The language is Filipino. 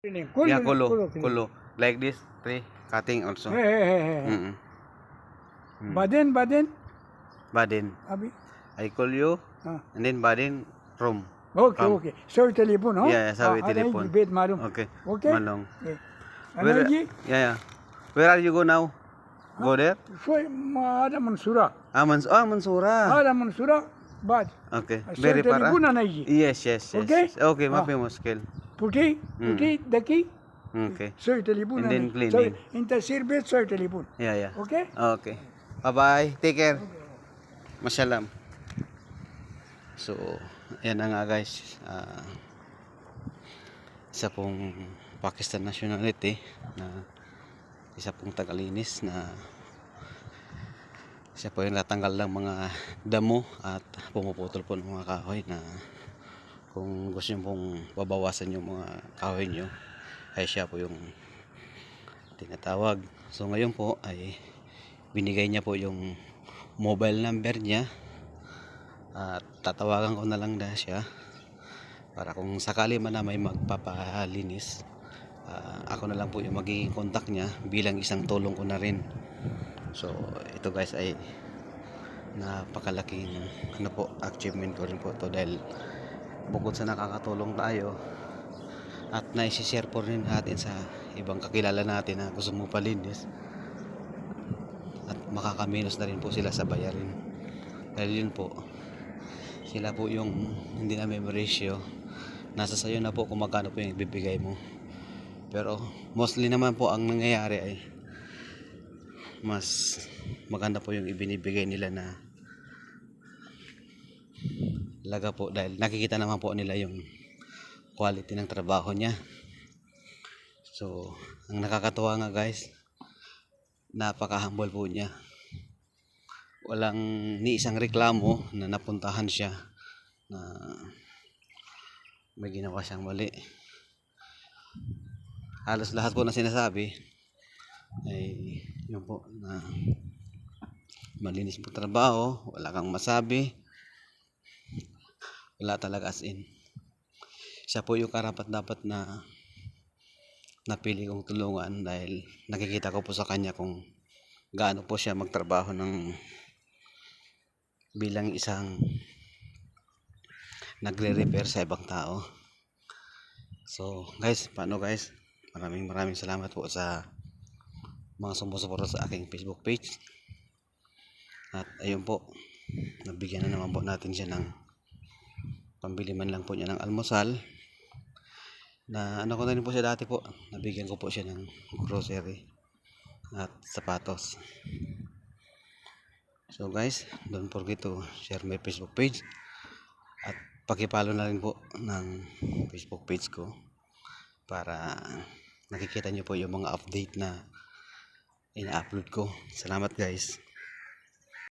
Yeah, kulo. Like this, three cutting also. Mm-mm. Baden, Badin. abi. I call you, Ah. and then Badin from. Okay, Come. okay. Sorry, telepon, no? Yeah, sabi Ada telepon. bed malum. Okay. Okay. Malong. Eh. Where? Ano ji? Yeah. Where are you go now? Go there? So, ada Mansura. Mansura. Ada Mansura, bad. Okay. Sorry, Very para. telepon na ji. Yes. Okay? Okay, mapi muskil. Puti, daki. Okay. Sorry, telepon And na then naiji. cleaning. Sorry, inta sirbet, sorry, telepon. Yeah. Okay? Okay. Bye-bye. Take care. Masyalam. So, yan na nga guys. Isa pong Pakistan nationality na isa pong tagalinis na siya po yung natanggal ng mga damo at pumuputol po ng mga kahoy na kung gusto nyo pong babawasan yung mga kahoy nyo ay siya po yung tinatawag. So ngayon po ay binigay niya po yung mobile number niya at tatawagan ko na lang na siya para kung sakali man na may magpapalinis, ako na lang po yung magiging contact niya bilang isang tulong ko na rin. So ito guys ay napakalaking achievement ko rin po to dahil bukod sa nakakatulong tayo at naisishare po rin natin sa ibang kakilala natin na gusto mo palinis at makakaminos na rin po sila sa bayarin dahil yun po sila po yung hindi na may ratio, nasa sayo na po kung magkano po yung ibibigay mo, pero mostly naman po ang nangyayari ay mas maganda po yung ibinibigay nila na laga po dahil nakikita naman po nila yung quality ng trabaho niya. So ang nakakatuwa nga guys, napaka-humble po niya, walang ni isang reklamo na napuntahan siya na may ginawa siyang mali. Halos lahat po na sinasabi ay yun po na malinis po trabaho, wala kang masabi, wala talaga, as in siya po yung karapat dapat na napili kong tulungan dahil nakikita ko po sa kanya kung gaano po siya magtrabaho ng bilang isang nagre-repair sa ibang tao. So guys, paano guys, maraming salamat po sa mga sumusuporta sa aking Facebook page. At ayun po, nabigyan na naman po natin siya ng pambili man lang po niya ng almusal na ano ko na rin po siya dati po, nabigyan ko po siya ng grocery at sapatos. So guys, don't forget to share my Facebook page at pakipalo na rin po ng Facebook page ko para nakikita nyo po yung mga update na ina-upload ko. Salamat guys.